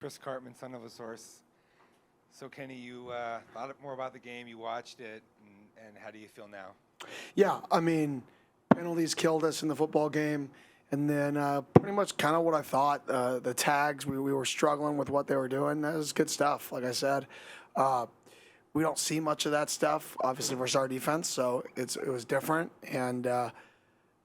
Chris Cartman, son of a source. So Kenny, you thought more about the game, you watched it, and how do you feel now? Yeah, I mean, penalties killed us in the football game. And then pretty much kind of what I thought. The tags, we were struggling with what they were doing. That was good stuff, like I said. We don't see much of that stuff, obviously, versus our defense, so it was different. And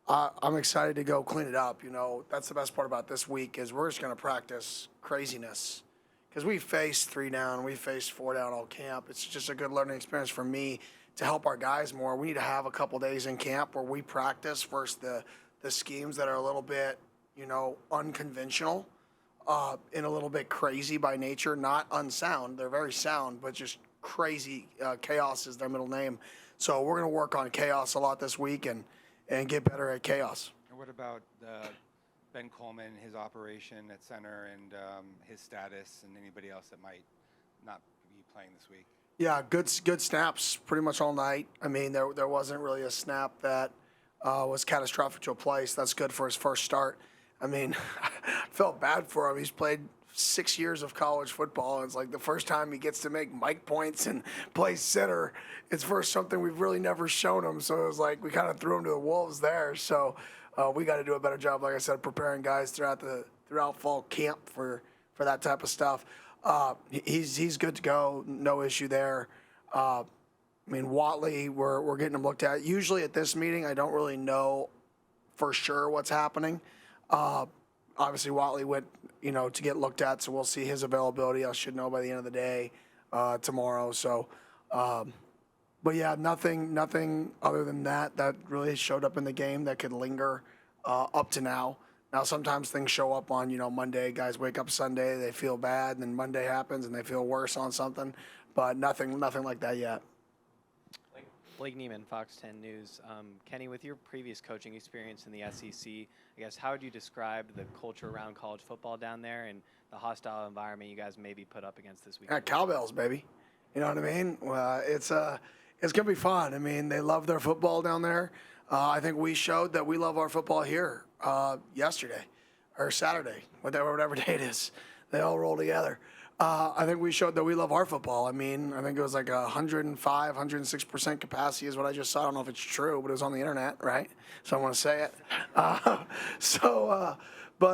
I'm excited to go clean it up. You know, that's the best part about this week is we're just going to practice craziness. Because we faced 3 down, we faced 4 down all camp. It's just a good learning experience for me to help our guys more. We need to have a couple days in camp where we practice versus the schemes that are a little bit, unconventional and a little bit crazy by nature, not unsound. They're very sound, but just crazy. Chaos is their middle name. So we're going to work on chaos a lot this week and get better at chaos. And what about Ben Coleman, his operation at center, and his status, and anybody else that might not be playing this week? Yeah, good snaps pretty much all night. I mean, there wasn't really a snap that was catastrophic to a play, so that's good for his first start. I mean, I felt bad for him. He's played 6 years of college football, and it's like the first time he gets to make mic points and play center. It's for something we've really never shown him, so it was like we kind of threw him to the wolves there. So we got to do a better job, like I said, preparing guys throughout fall camp for that type of stuff. He's good to go, no issue there. I mean, Watley, we're getting him looked at. Usually at this meeting, I don't really know for sure what's happening. Obviously, Watley went, to get looked at, so we'll see his availability. I should know by the end of the day tomorrow. So, but yeah, nothing other than that really showed up in the game that could linger up to now. Now, sometimes things show up on, Monday. Guys wake up Sunday, they feel bad, and then Monday happens and they feel worse on something. But nothing like that yet. Blake Neiman, Fox 10 News. Kenny, with your previous coaching experience in the SEC, I guess how would you describe the culture around college football down there and the hostile environment you guys maybe put up against this week? Yeah, cowbells, baby. You know what I mean? It's gonna be fun. I mean, they love their football down there. I think we showed that we love our football here yesterday or Saturday, whatever day it is. They all roll together. I think we showed that we love our football. I mean, I think it was like 105, 106% capacity is what I just saw. I don't know if it's true, but it was on the internet, right? So I want to say it. But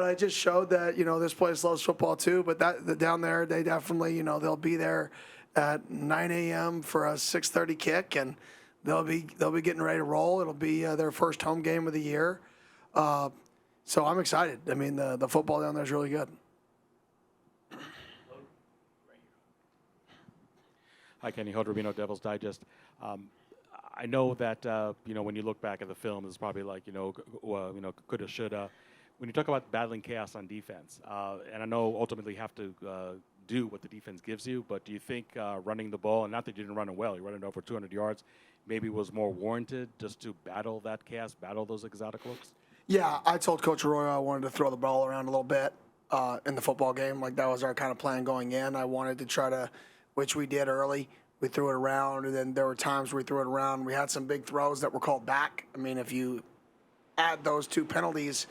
I just showed that, this place loves football too. But down there, they definitely, they'll be there at 9 a.m. for a 6:30 kick, and they'll be getting ready to roll. It'll be their first home game of the year. So I'm excited. I mean, the football down there is really good. Hi, Kenny Hood, Rubino Devil's Digest. I know that when you look back at the film, it's probably like coulda, shoulda. When you talk about battling chaos on defense, and I know ultimately you have to do what the defense gives you, but do you think running the ball, and not that you didn't run it well, you ran it over 200 yards, maybe was more warranted just to battle that chaos, battle those exotic looks? Yeah, I told Coach Arroyo I wanted to throw the ball around a little bit in the football game. Like that was our kind of plan going in. I wanted to try to, which we did early. We threw it around, and then there were times we threw it around. We had some big throws that were called back. I mean, if you add those 2 penalties,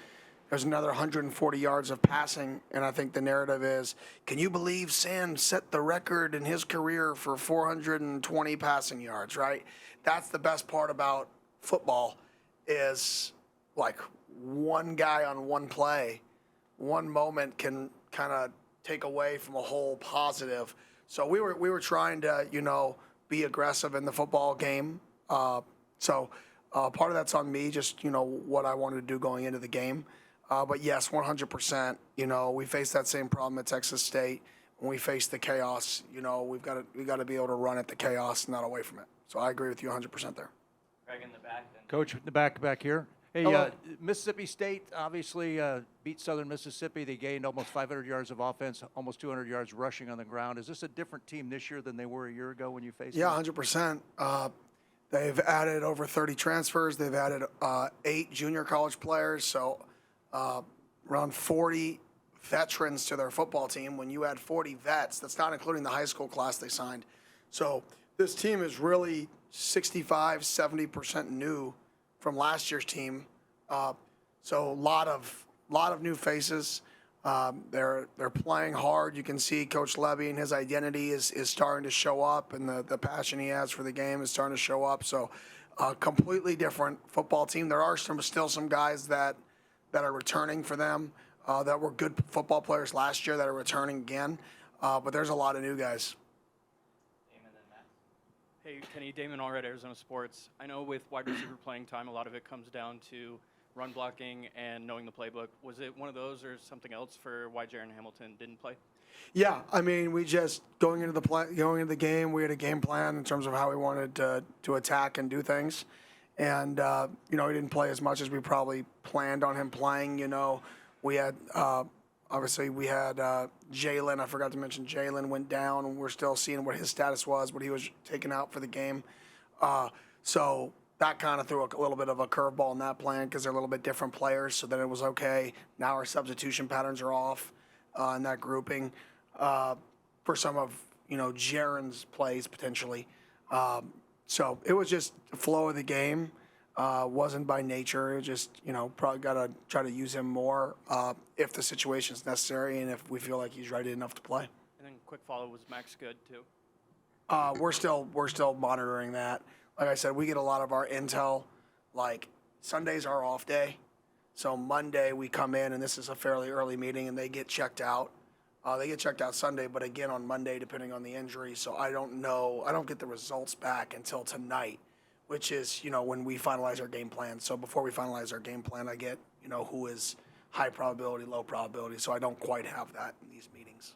there's another 140 yards of passing, and I think the narrative is, can you believe Sam set the record in his career for 420 passing yards, right? That's the best part about football is, like, one guy on one play, one moment can kind of take away from a whole positive. So we were trying to, be aggressive in the football game. So part of that's on me, just, what I wanted to do going into the game. But yes, 100%, we faced that same problem at Texas State. When we faced the chaos, we got to be able to run at the chaos, not away from it. So I agree with you 100% there. Greg in the back. Then. Coach, in the back here. Hey, Mississippi State obviously beat Southern Mississippi. They gained almost 500 yards of offense, almost 200 yards rushing on the ground. Is this a different team this year than they were a year ago when you faced them? Yeah, 100%. They've added over 30 transfers. They've added 8 junior college players, so around 40 veterans to their football team. When you add 40 vets, that's not including the high school class they signed. So this team is really 65, 70% new from last year's team. So a lot of new faces. They're playing hard. You can see Coach Levy and his identity is starting to show up, and the passion he has for the game is starting to show up. So, completely different football team. There are still some guys that are returning for them that were good football players last year that are returning again. But there's a lot of new guys. Hey, Kenny, Damon Allred, Arizona Sports. I know with wide receiver playing time, a lot of it comes down to run blocking and knowing the playbook. Was it one of those or something else for why Jaron Hamilton didn't play? Yeah, I mean, we just going into the game, we had a game plan in terms of how we wanted to attack and do things, and he didn't play as much as we probably planned on him playing. We had obviously we had Jalen. I forgot to mention Jalen went down, and we're still seeing what his status was, but he was taken out for the game. So that kind of threw a little bit of a curveball in that plan because they're a little bit different players. So then it was okay. Now our substitution patterns are off in that grouping for some of Jaron's plays potentially. So it was just the flow of the game. Wasn't by nature. It was just probably got to try to use him more if the situation is necessary and if we feel like he's ready enough to play. And then quick follow, was Max good too? We're still monitoring that. Like I said, we get a lot of our intel. Like Sunday's our off day, so Monday we come in and this is a fairly early meeting and they get checked out. They get checked out Sunday, but again on Monday depending on the injury. So I don't know. I don't get the results back until tonight, which is when we finalize our game plan. So before we finalize our game plan, I get who is high probability, low probability. So I don't quite have that in these meetings.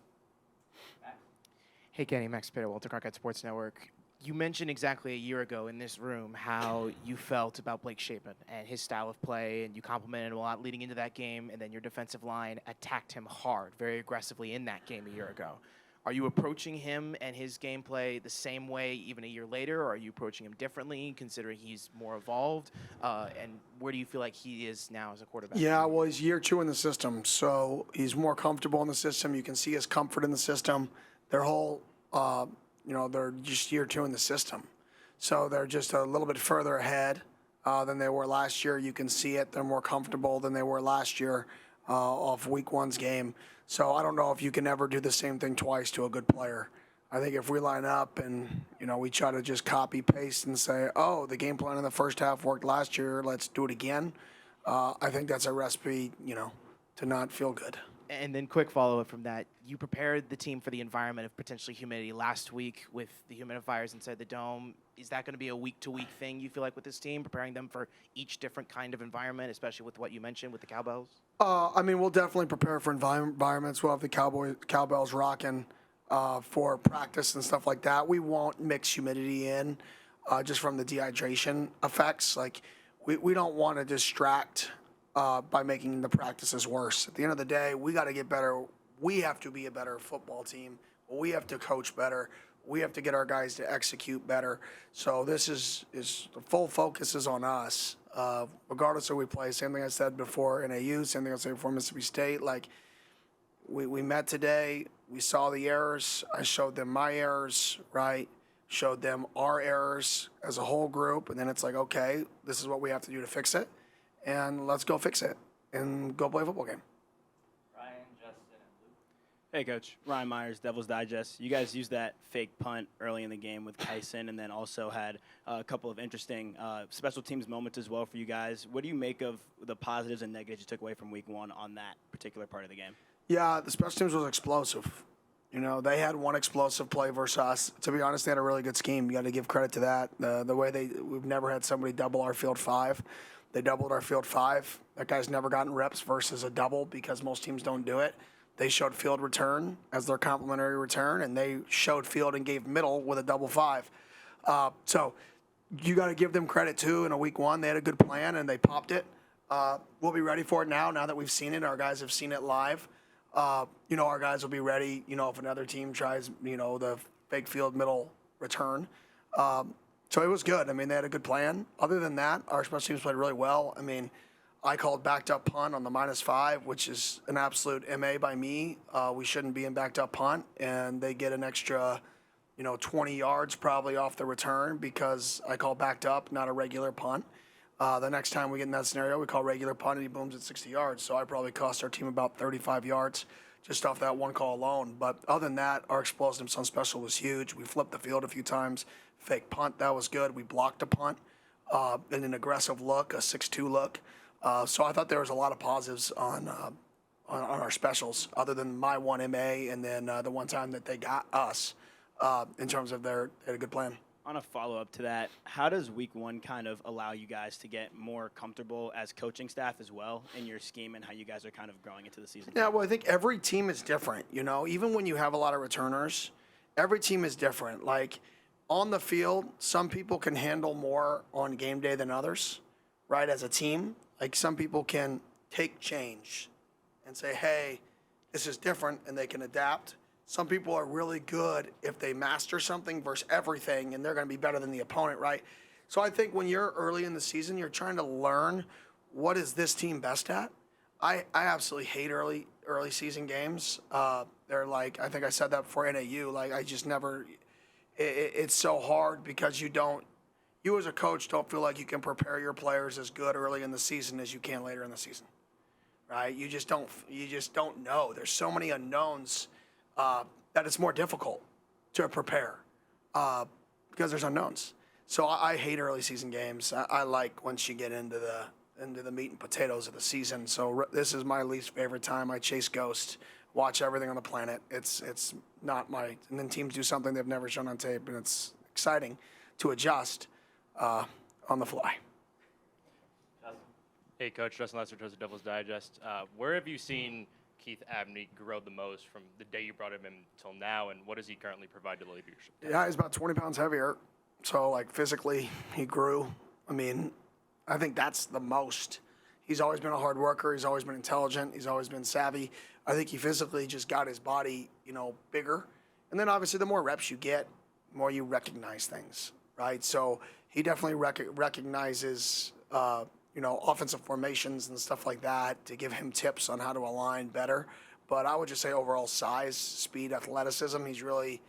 Hey, Kenny, Max Pitt, Walter Cronkite Sports Network. You mentioned exactly a year ago in this room how you felt about Blake Shapen and his style of play, and you complimented him a lot leading into that game, and then your defensive line attacked him hard, very aggressively in that game a year ago. Are you approaching him and his gameplay the same way even a year later, or are you approaching him differently considering he's more evolved? And where do you feel like he is now as a quarterback? Yeah, well, he's year 2 in the system, so he's more comfortable in the system. You can see his comfort in the system. Their whole they're just year 2 in the system. So they're just a little bit further ahead than they were last year. You can see it. They're more comfortable than they were last year off week 1's game. So I don't know if you can ever do the same thing twice to a good player. I think if we line up and, we try to just copy paste and say, oh, the game plan in the first half worked last year, let's do it again. I think that's a recipe, to not feel good. And then quick follow-up from that, you prepared the team for the environment of potentially humidity last week with the humidifiers inside the dome. Is that going to be a week-to-week thing, you feel like, with this team, preparing them for each different kind of environment, especially with what you mentioned with the cowbells? We'll definitely prepare for environments. We'll have the cowbells rocking for practice and stuff like that. We won't mix humidity in just from the dehydration effects. Like, we don't want to distract by making the practices worse. At the end of the day, we got to get better. We have to be a better football team. We have to coach better. We have to get our guys to execute better. So this is the full focus is on us, regardless of who we play. Same thing I said before NAU, same thing I said before Mississippi State. Like, we met today. We saw the errors. I showed them my errors, right? Showed them our errors as a whole group. And then it's like, okay, this is what we have to do to fix it. And let's go fix it and go play a football game. Ryan, Justin, and Luke. Hey, Coach. Ryan Myers, Devil's Digest. You guys used that fake punt early in the game with Kyson and then also had a couple of interesting special teams moments as well for you guys. What do you make of the positives and negatives you took away from week 1 on that particular part of the game? Yeah, the special teams was explosive. They had one explosive play versus us. To be honest, they had a really good scheme. You got to give credit to that. The way we've never had somebody double our field 5. They doubled our field 5. That guy's never gotten reps versus a double because most teams don't do it. They showed field return as their complimentary return, and they showed field and gave middle with a double 5. So you got to give them credit, too. In a week 1, they had a good plan, and they popped it. We'll be ready for it now that we've seen it. Our guys have seen it live. Our guys will be ready, if another team tries, the fake field middle return. So it was good. They had a good plan. Other than that, our special teams played really well. I called backed up punt on the -5, which is an absolute MA by me. We shouldn't be in backed up punt, and they get an extra, 20 yards probably off the return because I called backed up, not a regular punt. The next time we get in that scenario, we call regular punt and he booms at 60 yards. So I probably cost our team about 35 yards just off that one call alone. But other than that, our explosiveness on special was huge. We flipped the field a few times. Fake punt, that was good. We blocked a punt in an aggressive look, a 6-2 look. So I thought there was a lot of positives on our specials, other than my one MA and then the one time that they got us in terms of they had a good plan. On a follow-up to that, how does week one kind of allow you guys to get more comfortable as coaching staff as well in your scheme and how you guys are kind of growing into the season? Yeah, well, I think every team is different. You know, even when you have a lot of returners, every team is different. Like on the field, some people can handle more on game day than others, right? As a team, like some people can take change and say, hey, this is different, and they can adapt. Some people are really good if they master something versus everything, and they're going to be better than the opponent, right? So I think when you're early in the season, you're trying to learn what is this team best at. I absolutely hate early season games. They're like, I think I said that before NAU. Like I just never. It's so hard because you as a coach don't feel like you can prepare your players as good early in the season as you can later in the season, right? You just don't know. There's so many unknowns. That it's more difficult to prepare because there's unknowns. So I hate early season games. I like once you get into the meat and potatoes of the season. So this is my least favorite time. I chase ghosts, watch everything on the planet. It's not my. And then teams do something they've never shown on tape, and it's exciting to adjust on the fly. Hey, Coach, Justin Lester, Joseph Devil's Digest. Where have you seen Keith Abney grow the most from the day you brought him in till now, and what does he currently provide to the leadership? Yeah, he's about 20 pounds heavier. So, like, physically, he grew. I mean, I think that's the most. He's always been a hard worker. He's always been intelligent. He's always been savvy. I think he physically just got his body, bigger. And then, obviously, the more reps you get, the more you recognize things, right? So he definitely recognizes, offensive formations and stuff like that to give him tips on how to align better. But I would just say overall size, speed, athleticism, he's really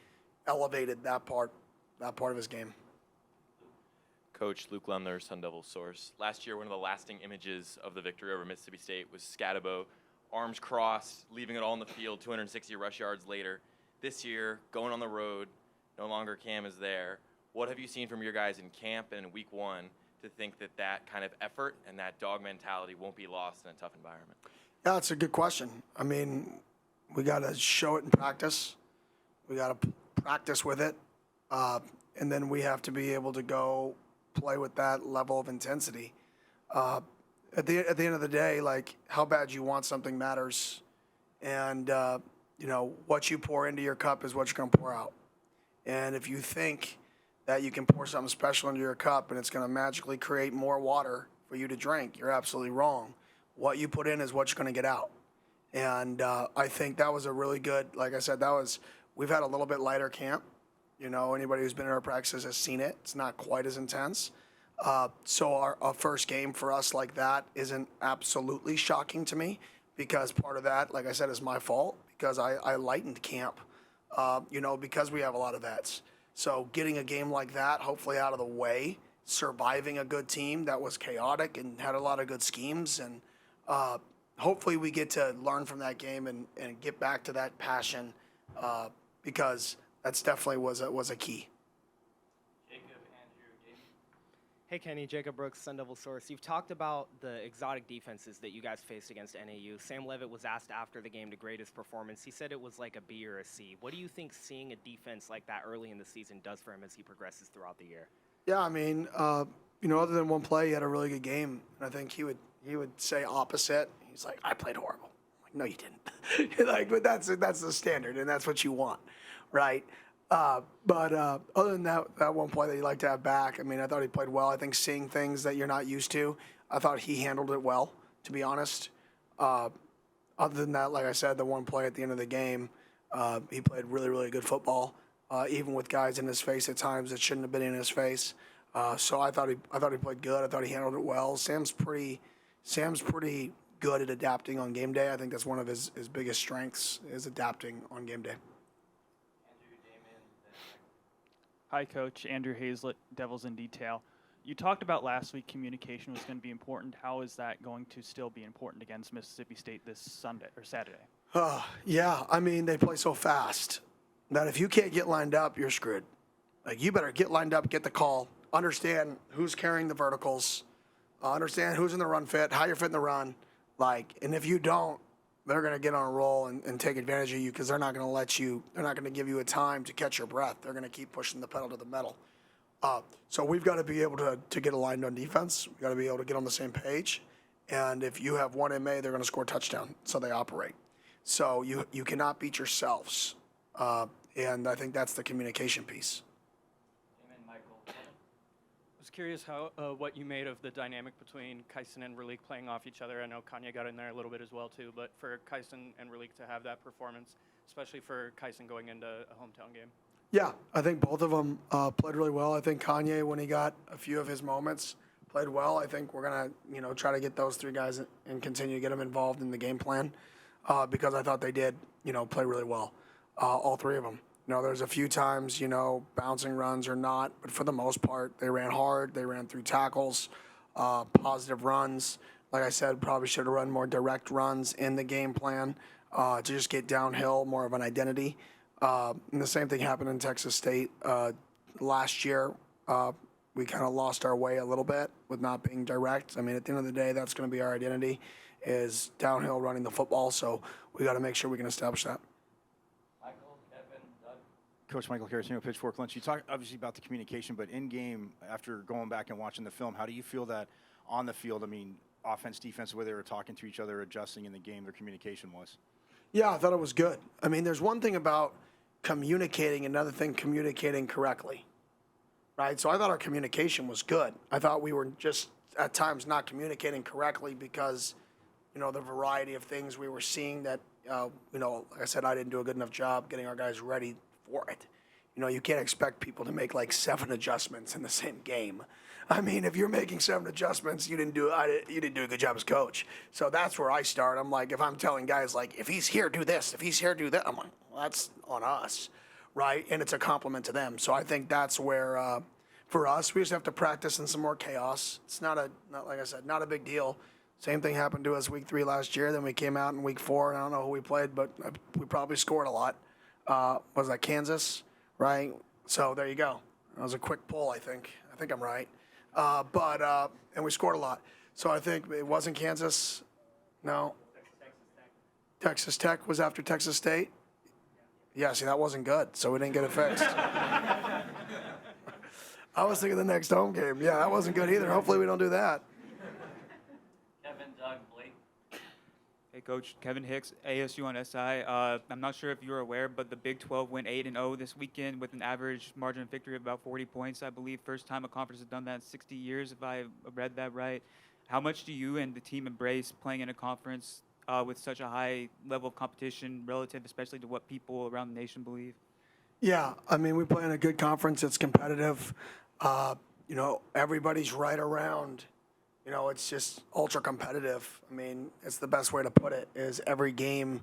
elevated that part of his game. Coach Luke Lemler, Sun Devil Source. Last year, one of the lasting images of the victory over Mississippi State was Scatabo, arms crossed, leaving it all in the field, 260 rush yards later. This year, going on the road, no longer Cam is there. What have you seen from your guys in camp and in week one to think that kind of effort and that dog mentality won't be lost in a tough environment? Yeah, that's a good question. I mean, we got to show it in practice. We got to practice with it. And then we have to be able to go play with that level of intensity. At the end of the day, like how bad you want something matters. And, what you pour into your cup is what you're going to pour out. And if you think that you can pour something special into your cup and it's going to magically create more water for you to drink, you're absolutely wrong. What you put in is what you're going to get out. And I think that was a really good, like I said, we've had a little bit lighter camp. Anybody who's been in our practices has seen it. It's not quite as intense. So our first game for us like that isn't absolutely shocking to me because part of that, like I said, is my fault because I lightened camp, because we have a lot of vets. So getting a game like that, hopefully out of the way, surviving a good team that was chaotic and had a lot of good schemes, and hopefully we get to learn from that game and get back to that passion because that's definitely was a key. Hey, Kenny, Jacob Brooks, Sun Devil Source. You've talked about the exotic defenses that you guys faced against NAU. Sam Levitt was asked after the game to grade his performance. He said it was like a B or a C. What do you think seeing a defense like that early in the season does for him as he progresses throughout the year? Yeah, I mean, other than one play, he had a really good game. And I think he would say opposite. He's like, I played horrible. I'm like, no, you didn't. But that's the standard, and that's what you want, right? But other than that one play that you like to have back, I mean, I thought he played well. I think seeing things that you're not used to, I thought he handled it well, to be honest. Other than that, like I said, the one play at the end of the game, he played really, really good football, even with guys in his face at times that shouldn't have been in his face. So I thought he played good. I thought he handled it well. Sam's pretty good at adapting on game day. I think that's one of his biggest strengths is adapting on game day. Hi, Coach. Andrew Hazlett, Devils in Detail. You talked about last week communication was going to be important. How is that going to still be important against Mississippi State this Sunday or Saturday? Yeah, I mean, they play so fast that if you can't get lined up, you're screwed. Like, you better get lined up, get the call, understand who's carrying the verticals, understand who's in the run fit, how you're fitting the run. Like, and if you don't, they're going to get on a roll and take advantage of you because they're not going to let you, they're not going to give you a time to catch your breath. They're going to keep pushing the pedal to the metal. So we've got to be able to get aligned on defense. We've got to be able to get on the same page. And if you have one MA, they're going to score a touchdown. So they operate. So you cannot beat yourselves. And I think that's the communication piece. I was curious how what you made of the dynamic between Kyson and Ralik playing off each other. I know Kanye got in there a little bit as well too, but for Kyson and Ralik to have that performance, especially for Kyson going into a hometown game. Yeah, I think both of them played really well. I think Kanye, when he got a few of his moments, played well. I think we're gonna, try to get those three guys and continue to get them involved in the game plan because I thought they did, play really well, all three of them. There's a few times, bouncing runs or not, but for the most part, they ran hard. They ran through tackles, positive runs. Like I said, probably should have run more direct runs in the game plan to just get downhill, more of an identity. And the same thing happened in Texas State last year. We kind of lost our way a little bit with not being direct. I mean, at the end of the day, that's going to be our identity is downhill running the football. So we got to make sure we can establish that. Coach Michael Carrasino, Pitchfork Lunch. You talked obviously about the communication, but in game, after going back and watching the film, how do you feel that on the field, I mean, offense, defense, the way they were talking to each other, adjusting in the game, their communication was? Yeah, I thought it was good. I mean, there's one thing about communicating, another thing communicating correctly, right? So I thought our communication was good. I thought we were just at times not communicating correctly because, the variety of things we were seeing that, like I said, I didn't do a good enough job getting our guys ready for it. You can't expect people to make like 7 adjustments in the same game. I mean, if you're making 7 adjustments, you didn't do a good job as coach. So that's where I start. I'm like, if I'm telling guys like, if he's here, do this. If he's here, do that. I'm like, well, that's on us, right? And it's a compliment to them. So I think that's where, for us, we just have to practice in some more chaos. It's not like I said, not a big deal. Same thing happened to us week 3 last year. Then we came out in week 4, and I don't know who we played, but we probably scored a lot. Was that Kansas, right? So there you go. That was a quick pull, I think. I think I'm right. And we scored a lot. So I think it wasn't Kansas. No. Texas Tech was after Texas State. Yeah, see, that wasn't good, so we didn't get it fixed. I was thinking the next home game. Yeah, that wasn't good either. Hopefully we don't do that. Kevin, Doug, Blake. Hey, Coach. Kevin Hicks, ASU on SI. I'm not sure if you're aware, but the Big 12 went 8-0 this weekend with an average margin of victory of about 40 points, I believe. First time a conference has done that in 60 years, if I read that right. How much do you and the team embrace playing in a conference with such a high level of competition relative, especially to what people around the nation believe? Yeah, I mean, we play in a good conference. It's competitive. Everybody's right around. It's just ultra competitive. I mean, it's the best way to put it, is every game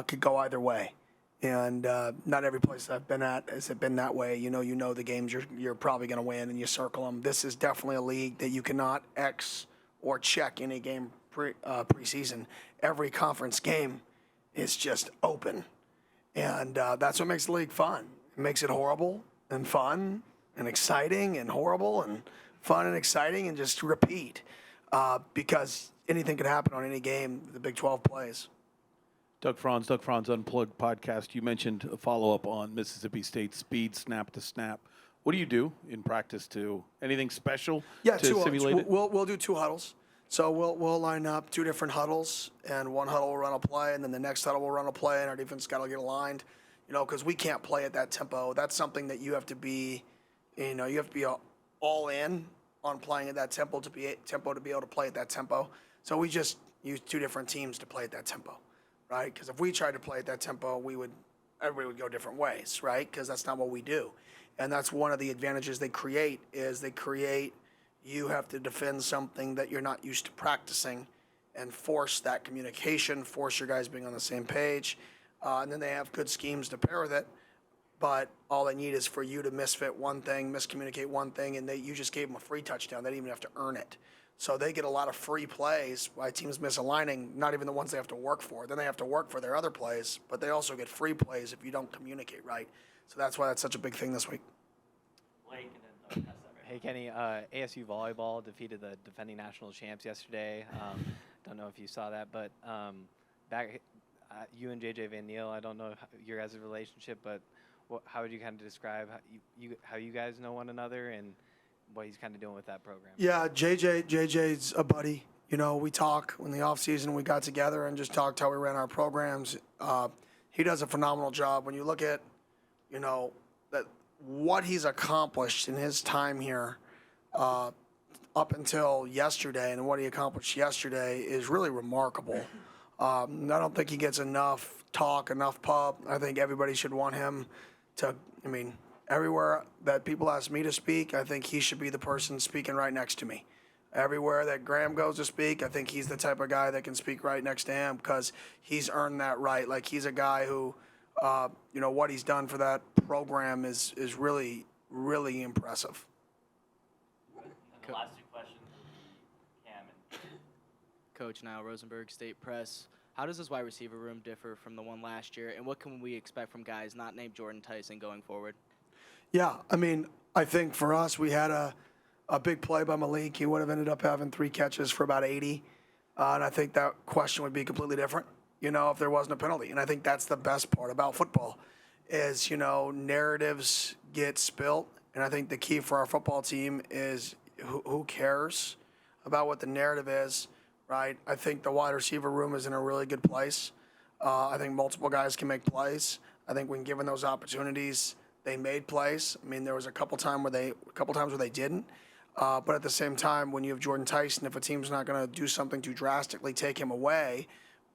could go either way. And not every place I've been at has it been that way. You know the games you're probably going to win, and you circle them. This is definitely a league that you cannot X or check any game preseason. Every conference game is just open. And that's what makes the league fun. It makes it horrible and fun and exciting and horrible and fun and exciting and just repeat because anything could happen on any game the Big 12 plays. Doug Franz Unplugged podcast. You mentioned a follow-up on Mississippi State speed, snap to snap. What do you do in practice to anything special to simulate it? We'll do 2 huddles. So we'll line up 2 different huddles, and one huddle will run a play, and then the next huddle will run a play, and our defense got to get aligned, because we can't play at that tempo. That's something that you have to be, you have to be all in on playing at that tempo to be able to play at that tempo. So we just use 2 different teams to play at that tempo, right? Because if we tried to play at that tempo, everybody would go different ways, right? Because that's not what we do. And that's one of the advantages they create you have to defend something that you're not used to practicing and force that communication, force your guys being on the same page. And then they have good schemes to pair with it. but all they need is for you to misfit one thing, miscommunicate one thing, and you just gave them a free touchdown. They didn't even have to earn it. So they get a lot of free plays by teams misaligning, not even the ones they have to work for. Then they have to work for their other plays, but they also get free plays if you don't communicate right. So that's why that's such a big thing this week. Blake and then pass that right. Hey, Kenny, ASU volleyball defeated the defending national champs yesterday. Don't know if you saw that, but you and JJ Van Neal, I don't know your guys' relationship, but how would you kind of describe how you guys know one another and what he's kind of doing with that program? Yeah, JJ's a buddy. You know, we talk in the off season. We got together and just talked how we ran our programs. He does a phenomenal job. When you look at, you know, that what he's accomplished in his time here up until yesterday and what he accomplished yesterday is really remarkable. I don't think he gets enough talk, enough pub. I think everybody should want him to, everywhere that people ask me to speak, I think he should be the person speaking right next to me. Everywhere that Graham goes to speak, I think he's the type of guy that can speak right next to him because he's earned that right. Like, he's a guy who, what he's done for that program is really, really impressive. And the last two questions will be Cam and Coach Niall Rosenberg, State Press. How does this wide receiver room differ from the one last year, and what can we expect from guys not named Jordan Tyson going forward? Yeah, I think for us, we had a big play by Malik. He would have ended up having 3 catches for about 80. And I think that question would be completely different, if there wasn't a penalty. And I think that's the best part about football is, narratives get spilt. And I think the key for our football team is who cares about what the narrative is, right? I think the wide receiver room is in a really good place. I think multiple guys can make plays. I think when given those opportunities, they made plays. There was a couple times where they didn't. But at the same time, when you have Jordan Tyson, if a team's not going to do something to drastically take him away,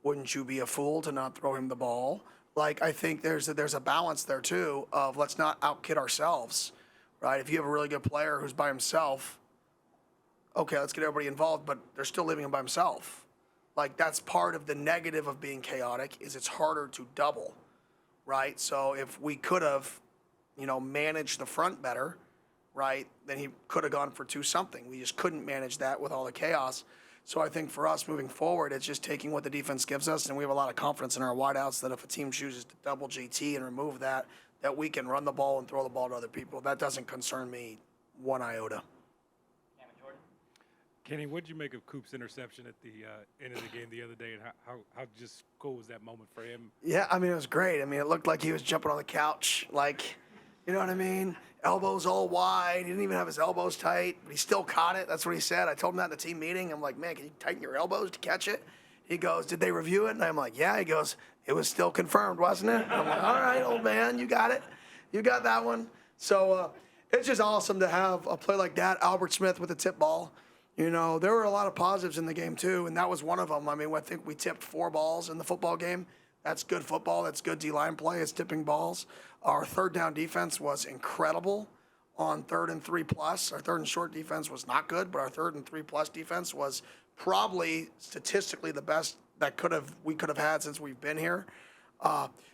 wouldn't you be a fool to not throw him the ball? Like, I think there's a balance there too of let's not outkid ourselves, right? If you have a really good player who's by himself, okay, let's get everybody involved, but they're still leaving him by himself. Like, that's part of the negative of being chaotic is it's harder to double, right? So if we could have, managed the front better, right, then he could have gone for 2-something. We just couldn't manage that with all the chaos. So I think for us moving forward, it's just taking what the defense gives us, and we have a lot of confidence in our wideouts that if a team chooses to double GT and remove that we can run the ball and throw the ball to other people. That doesn't concern me one iota. Cam and Jordan. Kenny, what did you make of Coop's interception at the end of the game the other day, and how just cool was that moment for him? Yeah, it was great. It looked like he was jumping on the couch, like, you know what I mean? Elbows all wide. He didn't even have his elbows tight, but he still caught it. That's what he said. I told him that in the team meeting. I'm like, man, can you tighten your elbows to catch it? He goes, did they review it? And I'm like, yeah. He goes, it was still confirmed, wasn't it? I'm like, all right, old man, you got it. You got that one. So it's just awesome to have a play like that. Albert Smith with a tip ball. There were a lot of positives in the game, too, and that was one of them. I think we tipped 4 balls in the football game. That's good football. That's good D-line play. It's tipping balls. Our third down defense was incredible on 3rd and 3+. Our 3rd and short defense was not good, but our 3rd and 3+ defense was probably statistically the best that we could have had since we've been here.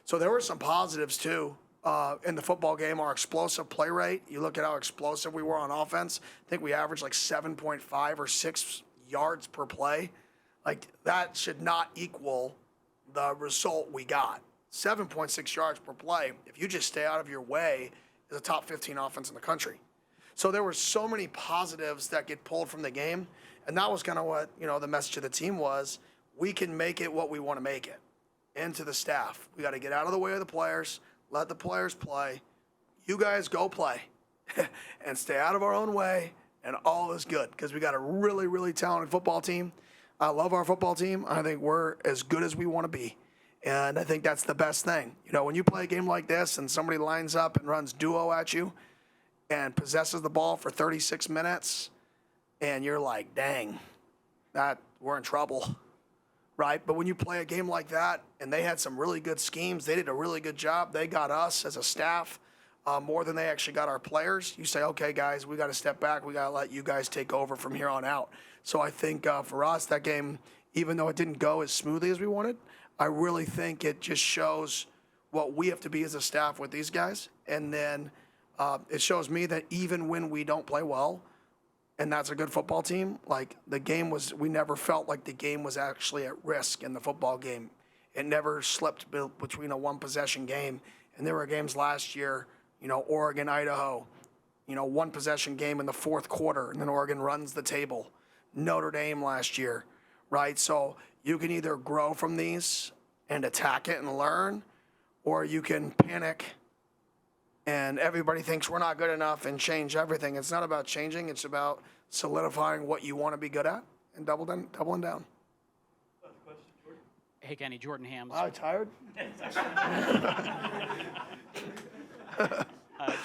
So there were some positives, too. In the football game, our explosive play rate, you look at how explosive we were on offense. I think we averaged like 7.5 or 6 yards per play. Like, that should not equal the result we got. 7.6 yards per play, if you just stay out of your way, is a top 15 offense in the country. So there were so many positives that get pulled from the game, and that was kind of what, the message of the team was, we can make it what we want to make it. And to the staff, we got to get out of the way of the players, let the players play. You guys go play and stay out of our own way, and all is good because we got a really, really talented football team. I love our football team. I think we're as good as we want to be. And I think that's the best thing. When you play a game like this and somebody lines up and runs duo at you and possesses the ball for 36 minutes and you're like, dang, we're in trouble, right? But when you play a game like that and they had some really good schemes, they did a really good job. They got us as a staff more than they actually got our players. You say, okay, guys, we got to step back. We got to let you guys take over from here on out. So I think for us, that game, even though it didn't go as smoothly as we wanted, I really think it just shows what we have to be as a staff with these guys. And then it shows me that even when we don't play well, and that's a good football team, like the game was, we never felt like the game was actually at risk in the football game. It never slipped between a one possession game. And there were games last year, Oregon, Idaho, one possession game in the fourth quarter, and then Oregon runs the table. Notre Dame last year, right? So you can either grow from these and attack it and learn, or you can panic and everybody thinks we're not good enough and change everything. It's not about changing. It's about solidifying what you want to be good at and doubling down. Hey, Kenny, Jordan Hams. Tired?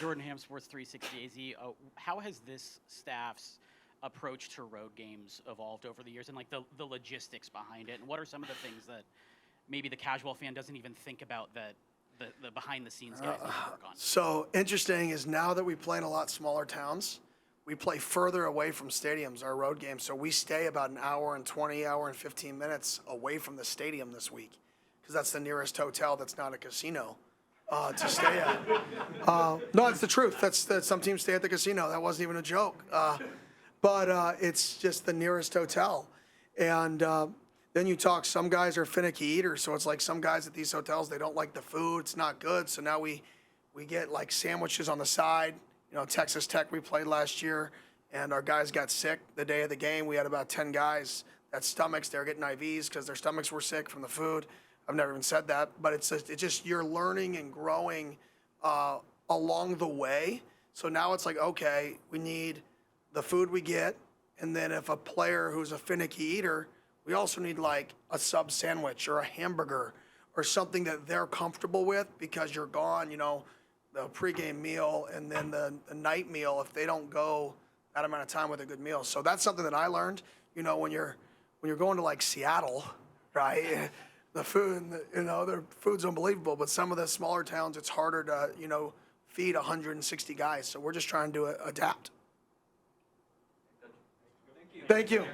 Jordan Ham, Sports 360 AZ. How has this staff's approach to road games evolved over the years, and like the logistics behind it? And what are some of the things that maybe the casual fan doesn't even think about that the behind the scenes guys need to work on? So interesting is now that we play in a lot smaller towns, we play further away from stadiums, our road games. So we stay about an hour and 20, hour and 15 minutes away from the stadium this week because that's the nearest hotel that's not a casino to stay at. No, it's the truth. That's some teams stay at the casino. That wasn't even a joke. But it's just the nearest hotel. And then you talk, some guys are finicky eaters. So it's like some guys at these hotels, they don't like the food. It's not good. So now we get like sandwiches on the side. Texas Tech, we played last year, and our guys got sick the day of the game. We had about 10 guys that stomachs, they were getting IVs because their stomachs were sick from the food. I've never even said that, but it's just you're learning and growing along the way. So now it's like, okay, we need the food we get, and then if a player who's a finicky eater, we also need like a sub sandwich or a hamburger or something that they're comfortable with because you're gone, the pregame meal and then the night meal if they don't go that amount of time with a good meal. So that's something that I learned, when you're going to like Seattle, right? The food, their food's unbelievable, but some of the smaller towns, it's harder to, feed 160 guys. So we're just trying to adapt. Thank you.